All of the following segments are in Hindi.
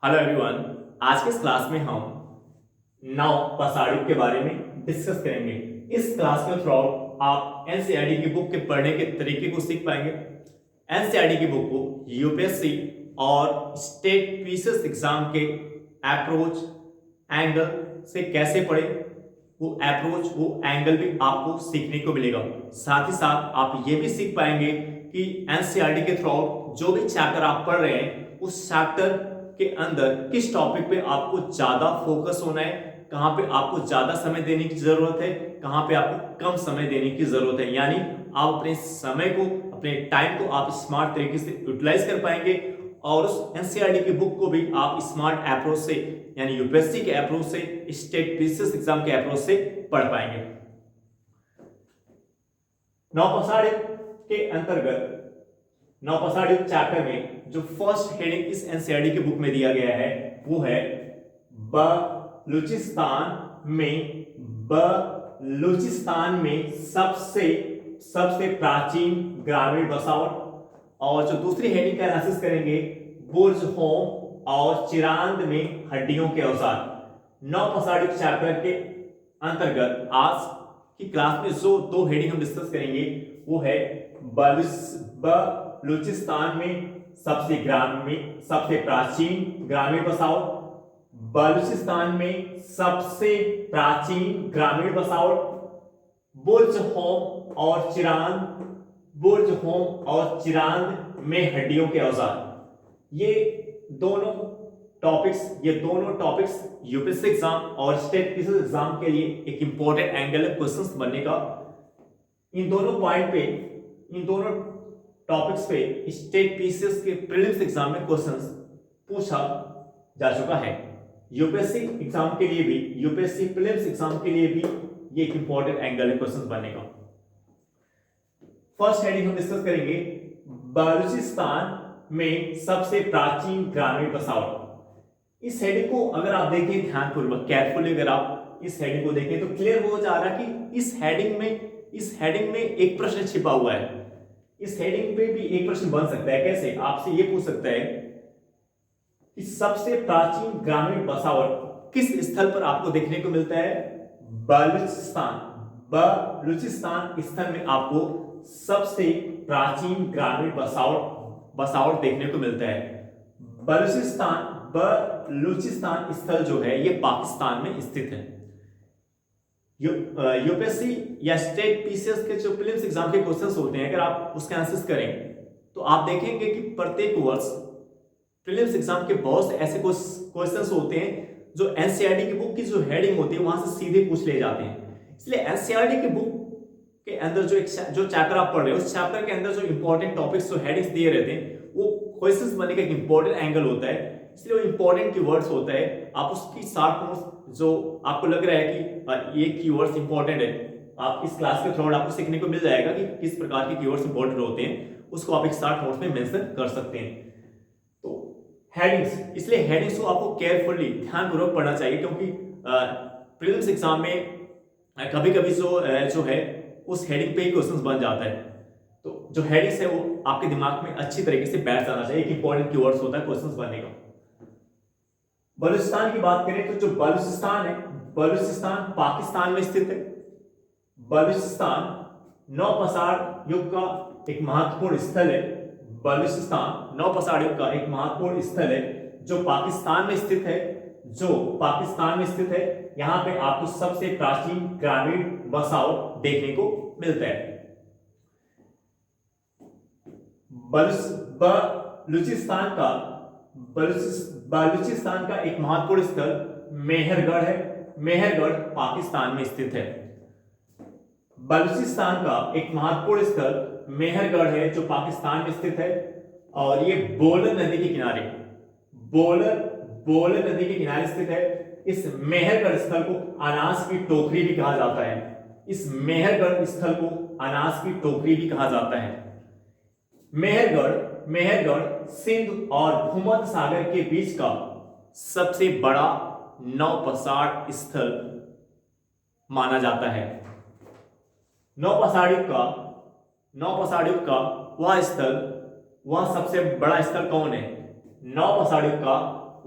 Hello everyone. आज के इस क्लास में हम नौ पसाड़ी के बारे में डिस्कस करेंगे। इस क्लास के थ्रू आप एनसीईआरटी की बुक के पढ़ने के तरीके को सीख पाएंगे। एनसीईआरटी की बुक को यूपीएससी और स्टेट पीसीएस एग्जाम के अप्रोच एंगल से कैसे पढ़े, वो अप्रोच वो एंगल भी आपको सीखने को मिलेगा। साथ ही साथ आप ये भी सीख पाएंगे कि एनसीईआरटी के थ्रू जो भी चैप्टर आप पढ़ रहे हैं उस चैप्टर के अंदर किस टॉपिक पे आपको ज्यादा फोकस होना है, कहां पे आपको ज्यादा समय देने की जरूरत है, कहां पे आपको कम समय देने की जरूरत है। यानी आप अपने समय को, अपने टाइम को आप स्मार्ट तरीके से यूटिलाइज कर पाएंगे और उस एनसीईआरटी की बुक को भी आप स्मार्ट अप्रोच से, यानी यूपीएससी के अप्रोच से, स्टेट पीसीएस एग्जाम के अप्रोच से पढ़ पाएंगे। नौपसाड़ के अंतर्गत नौपसाड़ चैप्टर में जो फर्स्ट हेडिंग इस एनसीईआरटी की बुक में दिया गया है वो है बलूचिस्तान में सबसे प्राचीन ग्रामीण बसावट। और जो दूसरी हेडिंग का एनालिसिस करेंगे बुर्ज होम और चिरांद में हड्डियों के औजार। नौपसाड़ चैप्टर के अंतर्गत आज की क्लास में जो दो हेडिंग हम डिस्कस करेंगे वो है बलूचिस्तान में सबसे प्राचीन ग्रामीण बसावट। बलूचिस्तान में सबसे प्राचीन ग्रामीण बसावट। बुर्ज होम और चिरांद में हड्डियों के औजार। ये दोनों टॉपिक्स यूपीएससी एग्जाम और स्टेट पीसीएस एग्जाम के लिए एक इंपॉर्टेंट एंगल है क्वेश्चंस बनने का। इन दोनों टॉपिक्स पे स्टेट पीसीएस के प्रीलिम्स एग्जाम में क्वेश्चंस पूछा जा चुका है। यूपीएससी एग्जाम के लिए भी, यूपीएससी प्रीलिम्स एग्जाम के लिए भी ये एक इंपॉर्टेंट एंगल है क्वेश्चंस बनने का। फर्स्ट हेडिंग हम डिस्कस करेंगे बलूचिस्तान में सबसे प्राचीन ग्रामीण बसावट। इस हेडिंग को अगर आप देखें ध्यानपूर्वक, केयरफुली अगर आप इस हेडिंग को देखें तो क्लियर हो जा रहा है कि इस हेडिंग में एक प्रश्न छिपा हुआ है। इस हेडिंग पे भी एक प्रश्न बन सकता है। कैसे? आपसे ये पूछ सकता है कि सबसे प्राचीन ग्रामीण बसावट किस स्थल पर आपको देखने को मिलता है? बलूचिस्तान स्थल में आपको सबसे प्राचीन ग्रामीण बसावट देखने को मिलता है। बलूचिस्तान स्थल जो है ये पाकिस्तान में स्थित है। यूपीएससी या स्टेट पीसीएस के जो प्रीलिम्स एग्जाम के क्वेश्चंस होते हैं, अगर आप उसका आंसर करें तो आप देखेंगे कि प्रत्येक वर्ष प्रीलिम्स एग्जाम के बहुत से ऐसे क्वेश्चंस होते हैं जो एनसीईआरटी की बुक की जो हेडिंग होती है वहां से सीधे पूछ ले जाते हैं। इसलिए एनसीईआरटी की बुक के अंदर जो चैप्टर आप पढ़ रहे हो उस चैप्टर के अंदर जो इंपॉर्टेंट टॉपिक्स, जो हेडिंग्स दिए रहते हैं वो क्वेश्चंस बनने का एक इंपॉर्टेंट एंगल होता है। इसलिए वो इंपॉर्टेंट कीवर्ड्स होता है। आप उसकी शॉर्ट नोट्स जो आपको लग रहा है कि ये कीवर्ड्स इंपॉर्टेंट है, आप इस क्लास के थ्रू आपको सीखने को मिल जाएगा कि किस प्रकार के कीवर्ड्स इंपॉर्टेंट होते हैं, उसको आप एक शॉर्ट नोट्स में मेंशन कर सकते हैं। तो हेडिंग्स, इसलिए हेडिंग्स को आपको केयरफुली, ध्यानपूर्वक पढ़ना चाहिए, क्योंकि प्रीलिम्स एग्जाम में कभी कभी जो है उस हेडिंग पे ही क्वेश्चंस बन जाता है। तो जो हेडिंग्स है वो आपके दिमाग में अच्छी तरीके से बैठ जाना चाहिए। एक इंपॉर्टेंट कीवर्ड्स होता है क्वेश्चंस बनने का। बलूचिस्तान की बात करें तो जो बलूचिस्तान है, बलूचिस्तान पाकिस्तान में स्थित है। बलूचिस्तान नौपसाड़ युग का एक महत्वपूर्ण स्थल है। बलूचिस्तान नौपसाड़ युग का एक महत्वपूर्ण स्थल है जो पाकिस्तान में स्थित है। यहां पे आपको सबसे प्राचीन ग्रामीण बसावट देखने को मिलता है। बलूचिस्तान का एक महत्वपूर्ण स्थल मेहरगढ़ है। मेहरगढ़ पाकिस्तान में स्थित है। बलूचिस्तान का एक महत्वपूर्ण स्थल मेहरगढ़ है जो पाकिस्तान में स्थित है। और ये बोलन नदी के किनारे स्थित है। इस मेहरगढ़ स्थल को अनाज की टोकरी भी कहा जाता है। इस मेहरगढ़ स्थल को अनाज की टोकरी भी कहा जाता है। मेहरगढ़ सिंध और भूमध्य सागर के बीच का सबसे बड़ा नौपसाड़ स्थल माना जाता है। नौपसाड़ युग का वह सबसे बड़ा स्थल कौन है? नौपसाड़ युग का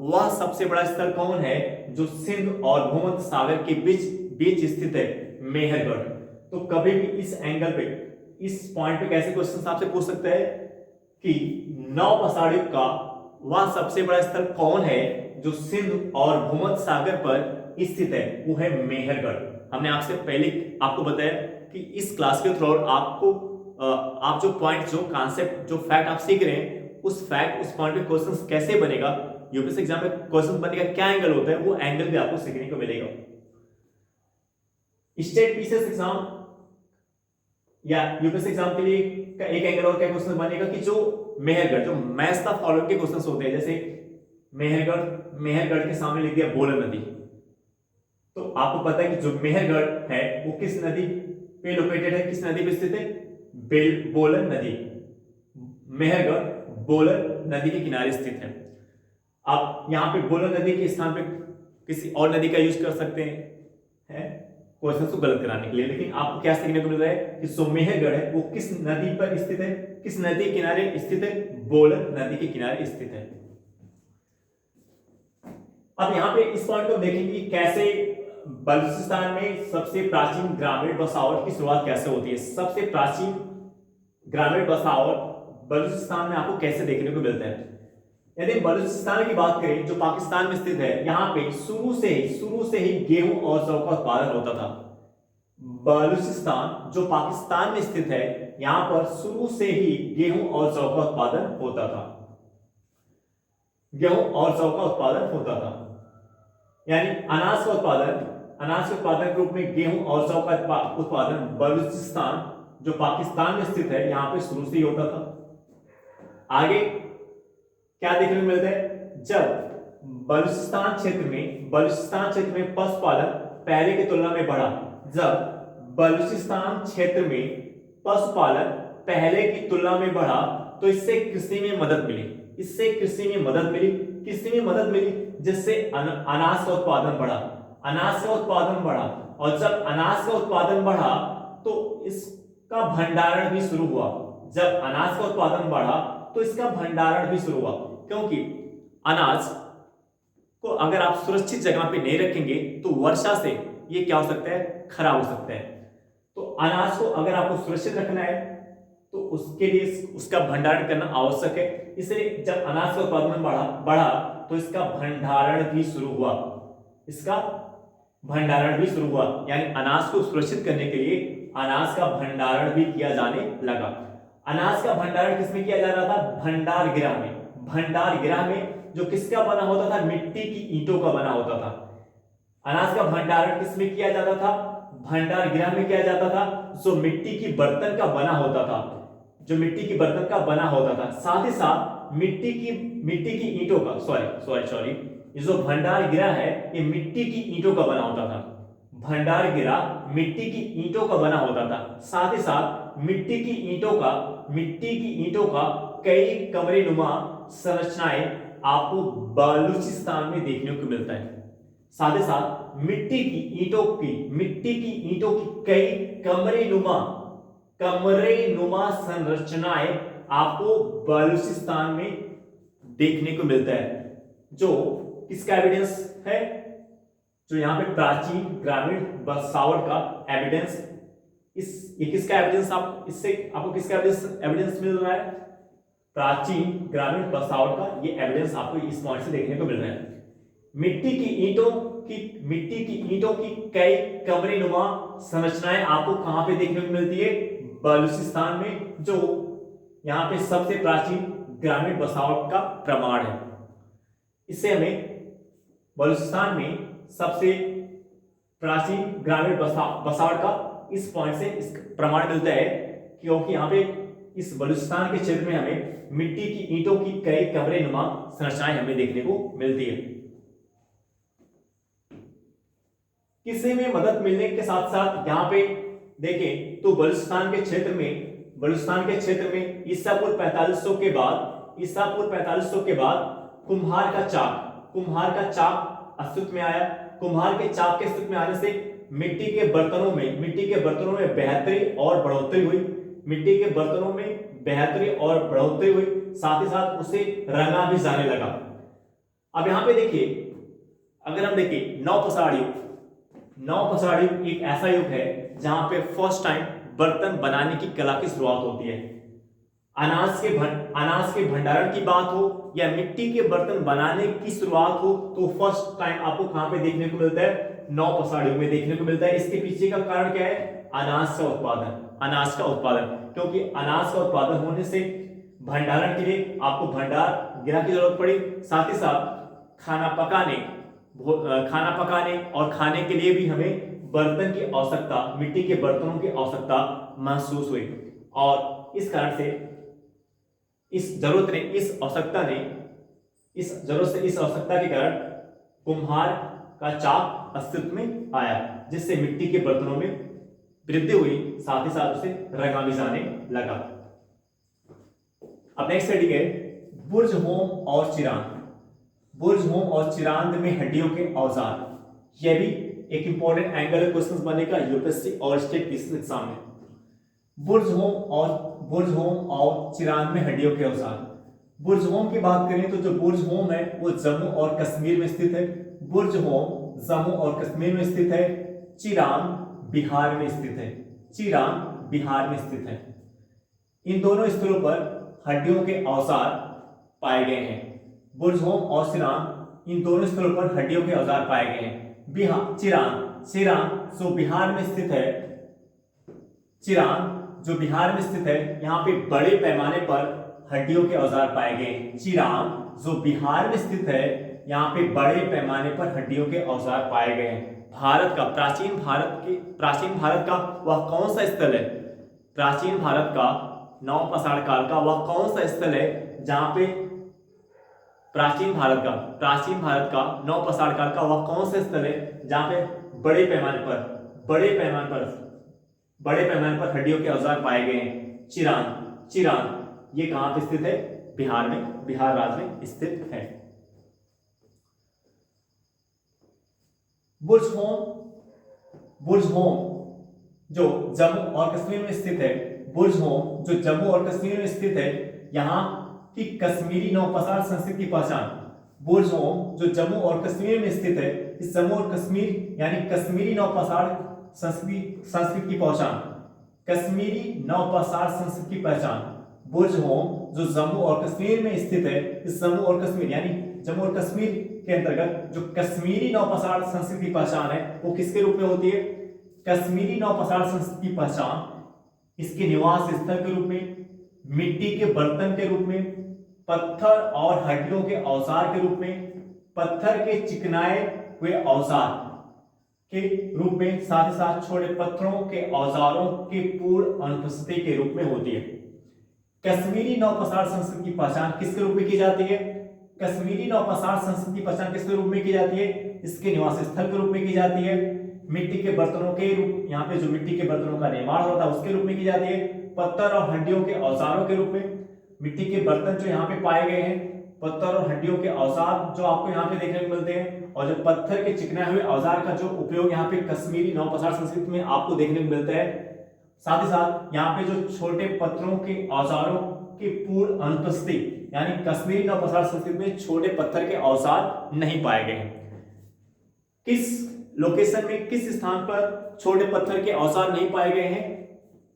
वह सबसे बड़ा स्थल कौन है जो सिंध और भूमध्य सागर के बीच बीच स्थित है? मेहरगढ़। तो कभी भी इस एंगल पे, इस पॉइंट पे कैसे क्वेश्चन आपसे पूछ सकते हैं कि नौपसाड़ युग का वह सबसे बड़ा स्थल कौन है जो सिंध और भूमध्य सागर पर स्थित है? वो है मेहरगढ़। हमने आपसे पहले आपको बताया कि इस क्लास के थ्रू आपको आप जो पॉइंट, जो कॉन्सेप्ट, जो फैक्ट आप सीख रहे हैं, उस फैक्ट, उस पॉइंट पे क्वेश्चन कैसे बनेगा, यूपीएससी एग्जाम में क्वेश्चन बनेगा, क्या एंगल होता है, वो एंगल भी आपको सीखने को मिलेगा। स्टेट पीसीएस एग्जाम या यूपीएससी एग्जाम के लिए एक एंगल और क्या क्वेश्चन बनेगा कि जो मेहरगढ़, जो मैच द फॉलोइंग के क्वेश्चन होते हैं, जैसे मेहरगढ़ के सामने लिख दिया बोलन नदी। तो आपको पता है कि जो मेहरगढ़ है वो किस नदी पे लोकेटेड है, किस नदी पे स्थित है? बोलन नदी। मेहरगढ़ बोलन नदी के किनारे स्थित है। आप यहाँ पे बोलन नदी के स्थान पे किसी और नदी का यूज कर सकते हैं क्वेश्चन को गलत कराने के लिए, लेकिन आपको क्या सीखने को मिल रहा है कि जो मेहरगढ़ है वो किस नदी पर स्थित है, किस नदी के किनारे स्थित है? बोलन नदी के किनारे स्थित है। अब यहाँ पे इस पॉइंट को देखेंगे कि कैसे बलूचिस्तान में सबसे प्राचीन ग्रामीण बसावट की शुरुआत कैसे होती है। सबसे प्राचीन ग्रामीण बसावट बलूचिस्तान में आपको कैसे देखने को मिलता है? यदि बलूचिस्तान की बात करें जो पाकिस्तान में स्थित है, यहाँ पे शुरू से ही गेहूं और जौ का उत्पादन होता था। बलूचिस्तान जो पाकिस्तान में स्थित है, यहाँ पर शुरू से ही गेहूं और जौ का उत्पादन होता था। गेहूं और जौ का उत्पादन होता था, यानी अनाज का उत्पादन के रूप में गेहूं और जौ का उत्पादन बलूचिस्तान जो पाकिस्तान में स्थित है, यहाँ पे शुरू से ही होता था। आगे क्या देखने को मिलता है? जब बलूचिस्तान क्षेत्र में पशुपालन पहले की तुलना में बढ़ा, जब बलूचिस्तान क्षेत्र में पशुपालन पहले की तुलना में बढ़ा, तो इससे कृषि में मदद मिली। कृषि में मदद मिली जिससे अनाज का उत्पादन बढ़ा। और जब अनाज का उत्पादन बढ़ा तो इसका भंडारण भी शुरू हुआ। जब अनाज का उत्पादन बढ़ा तो इसका भंडारण भी शुरू हुआ, क्योंकि अनाज को अगर आप सुरक्षित जगह पे नहीं रखेंगे तो वर्षा से ये क्या हो सकता है? खराब हो सकता है। तो अनाज को अगर आपको सुरक्षित रखना है तो उसके लिए उसका भंडारण करना आवश्यक है। इसलिए जब अनाज का उत्पादन बढ़ा तो इसका भंडारण भी शुरू हुआ। यानी अनाज को सुरक्षित करने के लिए अनाज का भंडारण भी किया जाने लगा। अनाज का भंडारण किसमें किया जा रहा था? भंडार गृह में जो किसका बना होता था? मिट्टी की ईंटों का बना होता था। अनाज का भंडारण किसमें किया जाता था? भंडार गृह में किया जाता था, जो मिट्टी की बर्तन का बना होता था। साथ ही साथ मिट्टी की ईंटों का सॉरी ये जो भंडार गृह है ये मिट्टी की ईंटों का बना होता था। भंडार गृह मिट्टी की ईंटों का बना होता था। साथ ही साथ मिट्टी की ईंटों का कई कमरेनुमा संरचनाएं आपको बलूचिस्तान में देखने को मिलता है। साथ ही साथ मिट्टी की ईंटों की कई कमरेनुमा संरचनाएं आपको बलूचिस्तान में देखने को मिलता है, जो किसका एविडेंस है? जो यहाँ पे प्राचीन ग्रामीण बसावट का एविडेंस। ये किसका एविडेंस? आपको किसका एविडेंस मिल रहा है? प्राचीन ग्रामीण बसावट का ये एविडेंस आपको इस पॉइंट से देखने को मिल रहा है। मिट्टी की ईंटों की कई कमरेनुमा संरचनाएं आपको कहां पे देखने को मिलती है? बलूचिस्तान में, जो यहाँ पे सबसे प्राचीन ग्रामीण बसावट का प्रमाण है। इससे हमें बलूचिस्तान में सबसे प्राचीन ग्रामीण बसावट का इस पॉइंट से इस प्रमाण मिलता है, क्योंकि यहाँ पे इस बलूचिस्तान के क्षेत्र में हमें मिट्टी की ईंटों की कई कमरेनुमा संरचनाएं हमें देखने को मिलती है। किसी में मदद मिलने के साथ साथ यहाँ पे देखें तो बलूचिस्तान के क्षेत्र में ईसा पूर्व 4500 के बाद कुम्हार का चाक अस्तित्व में आया। कुम्हार के चाक के अस्तित्व में आने से मिट्टी के बर्तनों में बेहतरी और बढ़ोतरी हुई। साथ ही साथ उसे रंगा भी जाने लगा। अब यहां पे देखिए, अगर हम देखिए नौपसार युग, नौपसार युग एक ऐसा युग है जहां पे फर्स्ट टाइम बर्तन बनाने की कला की शुरुआत होती है। अनाज के भंडारण की बात हो या मिट्टी के बर्तन बनाने की शुरुआत हो, तो फर्स्ट टाइम आपको कहां पे देखने को मिलता है? नौपसार युग में देखने को मिलता है। इसके पीछे का कारण क्या है? अनाज का उत्पादन, अनाज का उत्पादन, क्योंकि अनाज का उत्पादन होने से भंडारण के लिए आपको भंडार गृह की जरूरत पड़ी, साथ ही साथ खाना पकाने खाना पकाने और खाने के लिए भी हमें बर्तन की आवश्यकता, मिट्टी के बर्तनों की आवश्यकता महसूस हुई। और इस कारण से इस आवश्यकता के कारण कुम्हार का चाक अस्तित्व में आया, जिससे मिट्टी के बर्तनों में वृद्धि हुई, साथ ही साथ उसे रंगा भी जाने लगा। अब नेक्स्ट स्टडी है बुर्ज, होम और चिरांद। बुर्ज, होम और चिरांद में हड्डियों के औजार, यह भी एक इंपॉर्टेंट एंगल क्वेश्चन बनेगा यूपीएससी और स्टेट पीसीएस एग्जाम में। बुर्ज होम और चिरांद में हड्डियों के औजार। बुर्ज होम की बात करें तो जो बुर्ज होम है वो जम्मू और कश्मीर में स्थित है। बुर्ज होम जम्मू और कश्मीर में स्थित है। चिरांद बिहार में स्थित है। चिरांद बिहार में स्थित है। इन दोनों स्थलों पर हड्डियों के औजार पाए गए हैं। बुर्ज होम और चिरांद, इन दोनों स्थलों पर हड्डियों के औजार पाए गए हैं। चिरांद जो बिहार में स्थित है, चिरांद जो बिहार में स्थित है, यहाँ पे बड़े पैमाने पर हड्डियों के औजार पाए गए। चिरांद जो बिहार में स्थित है, यहाँ पे बड़े पैमाने पर हड्डियों के औजार पाए गए हैं। प्राचीन भारत का वह कौन सा स्थल है? प्राचीन भारत का नवपाषाण काल का वह कौन सा स्थल है जहां पे प्राचीन भारत का नवपाषाण काल का वह कौन सा स्थल है जहां पे बड़े पैमाने पर हड्डियों के औजार पाए गए हैं? चिरांद ये कहां पे स्थित है? बिहार में, बिहार राज्य में स्थित है। बुर्ज होम जो जम्मू और कश्मीर में स्थित है, बुर्ज होम जो जम्मू और कश्मीर में स्थित है, यहाँ की कश्मीरी नौपसार संस्कृति की पहचान। बुर्ज होम जो जम्मू और कश्मीर में स्थित है, इस जम्मू और कश्मीर यानी कश्मीरी नौपसार संस्कृति की पहचान। कश्मीरी नौपसार संस्कृति की पहचान। बुर्ज होम जो जम्मू और कश्मीर में स्थित है, इस जम्मू और कश्मीर यानी जम्मू और कश्मीर के अंतर्गत जो कश्मीरी नौपसार संस्कृति की पहचान है वो किसके रूप में होती है? कश्मीरी नौपसार संस्कृति की पहचान इसके निवास स्थल के रूप में, मिट्टी के बर्तन के रूप में, पत्थर और हड्डियों के औजार के रूप में, पत्थर के चिकनाए हुए औजार के रूप में, साथ ही साथ छोटे पत्थरों के औजारों की पूर्ण अनुपस्थिति के रूप में होती है। कश्मीरी नौपसार संस्कृति की पहचान किसके रूप में की जाती है? कश्मीरी नौपसार संस्कृति की पहचान किसके रूप में की जाती है? इसके निवास स्थल के रूप में की जाती है। मिट्टी के बर्तनों के रूप, यहाँ पे जो मिट्टी के बर्तनों का निर्माण होता है उसके रूप में की जाती है। पत्थर और हड्डियों के औजारों के रूप में, मिट्टी के बर्तन जो यहाँ पे पाए गए हैं, पत्थर और हड्डियों के औजार जो आपको यहाँ पे देखने को मिलते हैं, और जो पत्थर के चिकनाए हुए औजार का जो उपयोग यहाँ पे कश्मीरी नौपसार संस्कृति में आपको देखने को मिलता है। साथ ही साथ यहाँ पे जो छोटे पत्थरों के औजारों की पूर्ण अनुपस्थिति यानी कश्मीरी नौपसार संस्कृति में छोटे पत्थर के औजार नहीं पाए गए। किस लोकेशन में, किस स्थान पर छोटे पत्थर के औजार नहीं पाए गए हैं?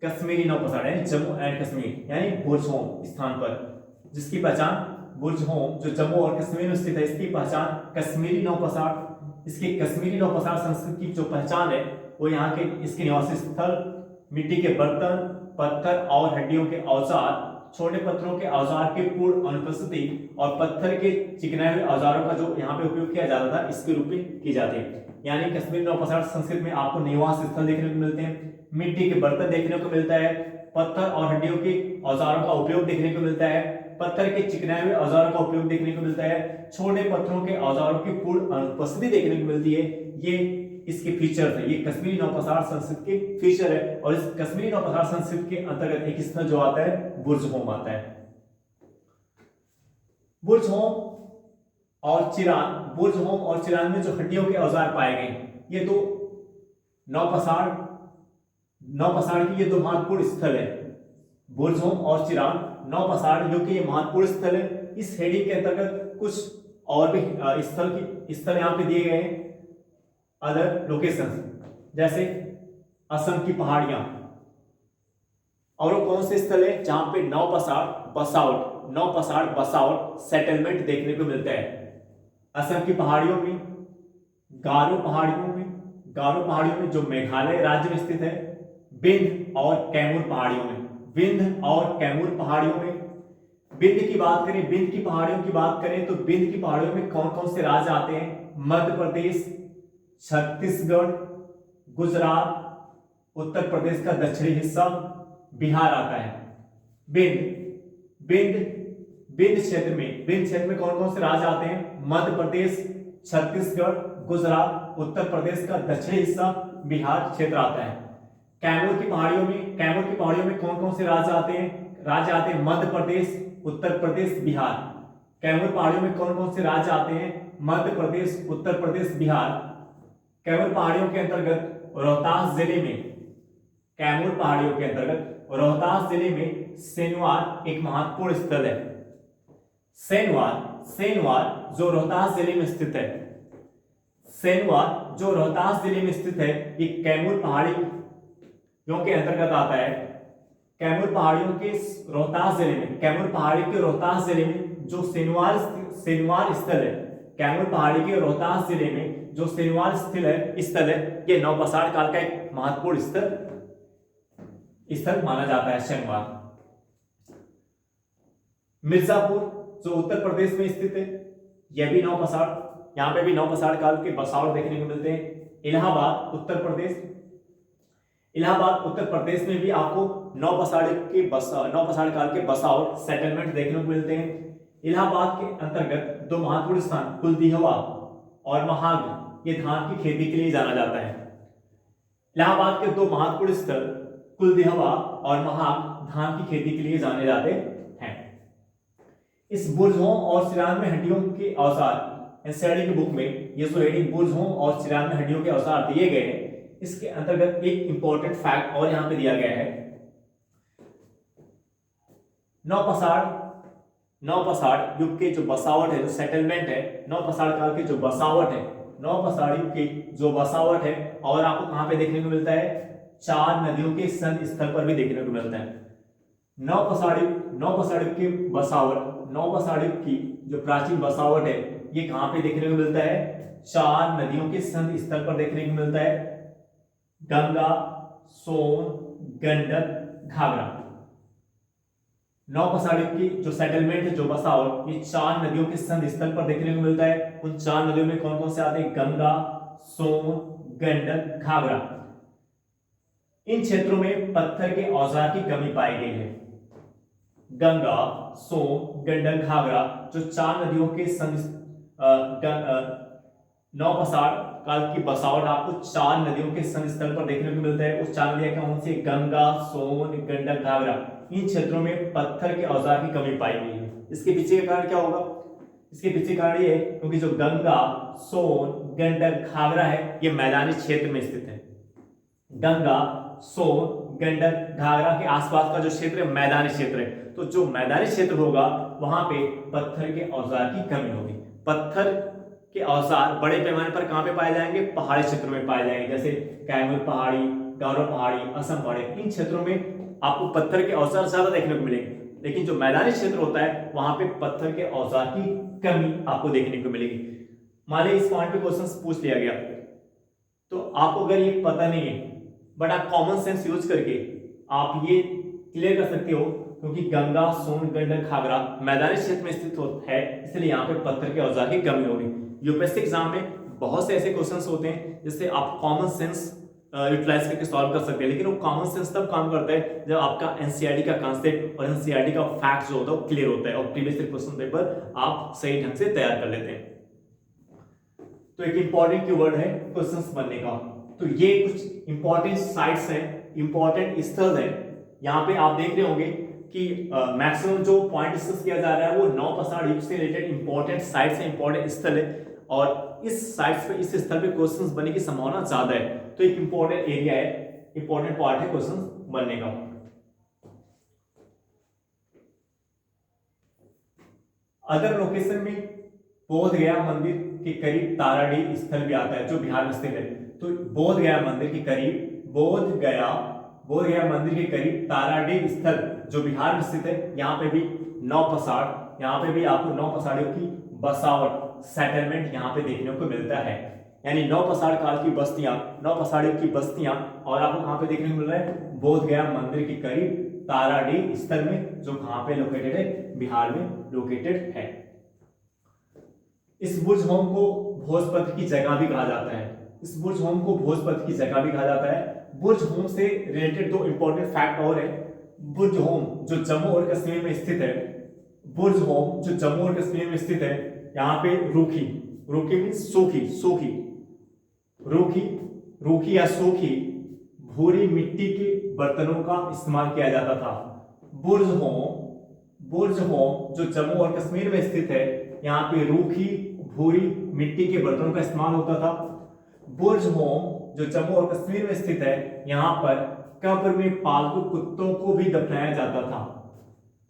कश्मीरी नौपसार यानी जम्मू एंड कश्मीर यानी बुर्ज होम स्थान पर, जिसकी पहचान बुर्ज होम जो जम्मू और कश्मीर में स्थित है, इसकी पहचान कश्मीरी नौपसार, इसके कश्मीरी नौपसार संस्कृति की जो पहचान है वो यहाँ के इसके निवास स्थल, मिट्टी के बर्तन, पत्थर और हड्डियों के औजार, छोटे पत्थरों के औजार की पूर्ण अनुपस्थिति और पत्थर के चिकनाए हुए औजारों का जो यहाँ पे उपयोग किया जाता था इसके रूप में की जाती है। यानी कश्मीरी नौपसार संस्कृति में आपको निवास स्थल देखने को मिलते हैं, मिट्टी के बर्तन देखने को मिलता है, पत्थर और हड्डियों के औजारों का उपयोग देखने को मिलता है, पत्थर के चिकनाए हुए औजारों का उपयोग देखने को मिलता है, छोटे पत्थरों के औजारों की पूर्ण अनुपस्थिति देखने को मिलती है। ये इसके फीचर है, ये कश्मीरी नौपसार संस्कृति के फीचर है। और इस कश्मीरी नौपसार संस्कृति के अंतर्गत एक स्थल जो आता है बुर्ज होम आता है। बुर्ज होम और चिरान में जो हड्डियों के औजार पाए गए, ये तो नौपसार की ये दो महत्वपूर्ण स्थल है। बुर्ज होम और चिरान नौपसार जो कि ये महत्वपूर्ण स्थल है। इस हेडिंग के अंतर्गत कुछ और भी स्थल यहाँ पे दिए गए हैं, अदर लोकेशंस, जैसे असम की पहाड़ियां। और वो कौन से स्थल है जहां पे नौ पसाड़ बसावट सेटलमेंट देखने को मिलता है? असम की पहाड़ियों में, गारो पहाड़ियों में जो मेघालय राज्य में स्थित है, विंध्य और कैमूर पहाड़ियों में, विंध्य की बात करें, विंध्य की पहाड़ियों की बात करें तो विंध्य की पहाड़ियों में कौन कौन से राज्य आते हैं? मध्य प्रदेश, छत्तीसगढ़, गुजरात, उत्तर प्रदेश का दक्षिणी हिस्सा, बिहार आता है। विंध्य क्षेत्र में कौन कौन से राज्य आते हैं? मध्य प्रदेश, छत्तीसगढ़, गुजरात, उत्तर प्रदेश का दक्षिणी हिस्सा, बिहार क्षेत्र आता है। कैमूर की पहाड़ियों में कौन कौन से राज्य आते हैं? मध्य प्रदेश, उत्तर प्रदेश, बिहार। कैमूर पहाड़ियों में कौन कौन से राज्य आते हैं? मध्य प्रदेश, उत्तर प्रदेश, बिहार। कैमूर पहाड़ियों के अंतर्गत रोहतास जिले में सेनवार एक महत्वपूर्ण स्थल है। सेनवार जो रोहतास जिले में स्थित है, ये कैमूर पहाड़ियों के अंतर्गत आता है। कैमूर पहाड़ी के रोहतास जिले में जो सेनवार स्थल है, कैमूर पहाड़ी के रोहतास जिले में जो सेनवार स्थल है, ये नवपाषाण काल का एक महत्वपूर्ण स्थल माना जाता है। सेनवार। मिर्जापुर जो उत्तर प्रदेश में स्थित है, यह भी नवपाषाण, यहाँ पे भी नवपाषाण काल के बसावट देखने को मिलते हैं। इलाहाबाद उत्तर प्रदेश में भी आपको नवपाषाण काल के बसावट सेटलमेंट देखने को मिलते हैं। इलाहाबाद के अंतर्गत दो महत्वपूर्ण स्थान कुलदीहवा और महाग, ये धान की खेती के लिए जाना जाता है। इलाहाबाद के दो महत्वपूर्ण स्थल कुलदीहवा और महाग धान की खेती के लिए जाने जाते हैं। इस बुर्जों और 94 हड्डियों के औजार, एनसीईआरटी की बुक में ये जो हेडिंग बुर्जों और 94 हड्डियों के औजार दिए गए हैं, इसके अंतर्गत एक इंपॉर्टेंट फैक्ट और यहां पे दिया गया है। नवपाषाण युग के जो बसावट है, जो सेटलमेंट है, नवपाषाण काल के जो बसावट है, नवपाषाण युग की जो बसावट है, और आपको कहां पे देखने को मिलता है? 4 नदियों के संधि स्थल पर भी देखने को मिलता है। नवपाषाण युग की बसावट, नवपाषाण युग की जो प्राचीन बसावट है, ये कहां पे देखने को मिलता है? 4 नदियों के संधि स्थल पर देखने को मिलता है। गंगा, सोन, गंडक, घाघरा। नवपाषाण युग की जो सेटलमेंट है, जो बसावट, ये 4 नदियों के संधि स्थल पर देखने को मिलता है। उन 4 नदियों में कौन कौन से आते हैं? गंगा, सोन, गंडक, घाघरा। इन क्षेत्रों में पत्थर के औजार की कमी पाई गई है। गंगा, सोन, गंडक, घाघरा जो 4 नदियों के नवपाषाण काल की बसावट आपको 4 नदियों के संधि स्थल पर देखने को मिलता है। उस 4 नदियां कौन सी? गंगा, सोन, गंडक, घाघरा। इन क्षेत्रों में पत्थर के औजार की कमी पाई गई है। इसके पीछे का कारण क्या होगा? इसके पीछे कारण ये क्योंकि जो गंगा, सोन, गंडक, घाघरा है, ये मैदानी क्षेत्र में स्थित है। गंगा, सोन, गंडक, घाघरा के आसपास का जो क्षेत्र है, मैदानी क्षेत्र है। तो जो मैदानी क्षेत्र होगा, वहां पे पत्थर के औजार की कमी होगी। पत्थर के औजार बड़े पैमाने पर कहां पे पाए जाएंगे? पहाड़ी क्षेत्रों में पाए जाएंगे, जैसे कैमूर पहाड़ी, गारो पहाड़ी, असम पहाड़ी। इन क्षेत्रों में आपको पत्थर के औजार ज्यादा देखने को मिलेंगे, लेकिन जो मैदानी क्षेत्र होता है, वहां पे पत्थर के औजार की कमी आपको देखने को मिलेगी। मान लीजिए इस पॉइंट पे क्वेश्चन पूछ लिया गया, तो आपको अगर ये पता नहीं है, बट आप कॉमन सेंस यूज करके आप ये क्लियर कर सकते हो, क्योंकि गंगा, सोन, गंडक, घाघरा मैदानी क्षेत्र में स्थित है, इसलिए यहाँ पे पत्थर के औजार की कमी होगी। यूपीएससी एग्जाम में बहुत से ऐसे क्वेश्चंस होते हैं जिससे आप कॉमन सेंस यूटिलाइज करके सॉल्व कर सकते हैं, लेकिन वो कॉमन सेंस तब काम करता है जब आपका एनसीईआरटी का कांसेप्ट और एनसीईआरटी का फैक्ट जो होता है वो क्लियर होता है और प्रीवियस क्वेश्चन पेपर आप सही ढंग से तैयार कर लेते हैं। तो एक इंपॉर्टेंट कीवर्ड है क्वेश्चंस बनने का। तो ये कुछ इंपॉर्टेंट साइट्स हैं, इंपॉर्टेंट स्थल हैं। यहाँ पे आप देख रहे होंगे कि मैक्सिमम जो पॉइंट डिस्कस किया जा रहा है वो नवपाषाण युग से रिलेटेड इंपॉर्टेंट साइट्स हैं, इंपॉर्टेंट स्थल है, और इस साइट्स पे, इस स्थल पे क्वेश्चंस बनने की संभावना ज्यादा है। तो एक इंपॉर्टेंट एरिया है, इंपॉर्टेंट पार्ट है क्वेश्चंस बनने का। अदर लोकेशन में बोध गया मंदिर के करीब ताराडीह स्थल भी आता है जो बिहार में स्थित है। तो बोध गया मंदिर के करीब बोध गया मंदिर के करीब ताराडीह स्थल जो बिहार में स्थित है। यहाँ पे भी नौ पसाड़, यहाँ पे भी आपको नौ पसाड़ियों की बसावट सेटलमेंट यहाँ पे देखने को मिलता है। यानी नौ पसाड़ काल की बस्तियां, नौ पसाड़ियों की बस्तियां, और आपको कहां पे देखने को मिल रहा है? बोध गया मंदिर के करीब ताराडीह स्थल में, जो कहां पे लोकेटेड है? बिहार में लोकेटेड है। इस बुर्ज होम को भोजपत्र की जगह भी कहा जाता है। इस बुर्ज होम को भोजपत्र की जगह भी कहा जाता है। बुर्ज होम से रिलेटेड दो इंपॉर्टेंट फैक्ट और है। बुर्ज होम जो जम्मू और कश्मीर में स्थित है, बुर्ज होम जो जम्मू और कश्मीर में स्थित है, यहाँ पे रूखी मीन्स सूखी रूखी या सूखी भूरी मिट्टी के बर्तनों का इस्तेमाल किया जाता था। बुर्ज होम जो जम्मू और कश्मीर में स्थित है, यहाँ पे रूखी भूरी मिट्टी के बर्तनों का इस्तेमाल होता था। बुर्ज होम जो जम्मू और कश्मीर में स्थित है, यहाँ पर कब्र में पालतू कुत्तों को भी दफनाया जाता था।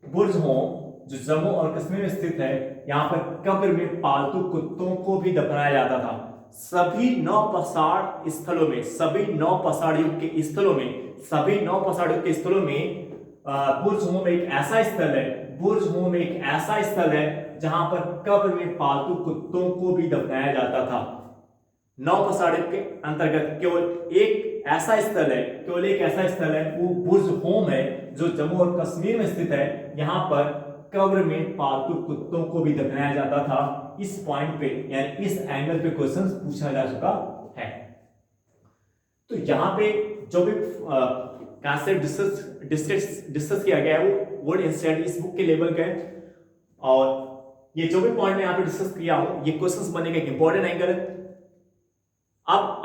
बुर्ज होम जो जम्मू और कश्मीर में स्थित है, यहाँ पर कब्र में पालतू कुत्तों को भी दफनाया जाता था। सभी नौ पसाड़ स्थलों में, सभी नौ पसाड़ युग के स्थलों में बुर्ज होम एक ऐसा स्थल है, बुर्ज होम एक ऐसा स्थल है जहां पर कब्र में पालतू कुत्तों को भी दफनाया जाता था। नौ पसाड़ युग के अंतर्गत केवल एक ऐसा स्थल है, वो बुर्ज होम है जो जम्मू और कश्मीर में स्थित है। यहाँ पर कब्र में पालतू कुत्तों को भी दफनाया जाता था। इस पॉइंट पे यानी इस एंगल पे क्वेश्चन पूछा जा चुका है। तो यहाँ पे जो भी कॉन्सेप्ट डिस्कस किया गया है वो वर्ड इंस्टेंट इस बुक के लेवल का है, और ये जो भी पॉइंट मैं यहाँ पे डिस्कस किया हूं ये क्वेश्चंस बनने का एक इंपॉर्टेंट एंगल है। अब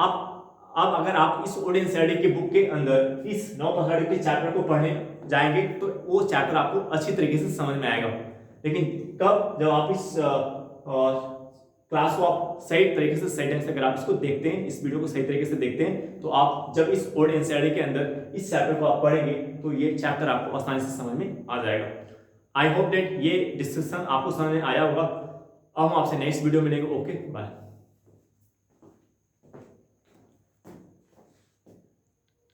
अगर आप इस वर्ड इंस्टेंट की बुक के अंदर इस नौ पसाड़ी के चैप्टर को पढ़ने जाएंगे तो वो चैप्टर आपको अच्छी तरीके से समझ में आएगा। लेकिन कब? जब आप इस क्लास को आप सही तरीके से, सही ढंग से अगर आप इसको देखते हैं, इस वीडियो को सही तरीके से देखते हैं, तो आप जब इस वर्ड एनसीईआरटी के अंदर इस चैप्टर को आप पढ़ेंगे तो ये चैप्टर आपको आसानी से समझ में आ जाएगा। आई होप दैट ये डिस्कशन आपको समझ में आया होगा। अब हम आपसे नेक्स्ट वीडियो मिलेंगे। Okay, bye.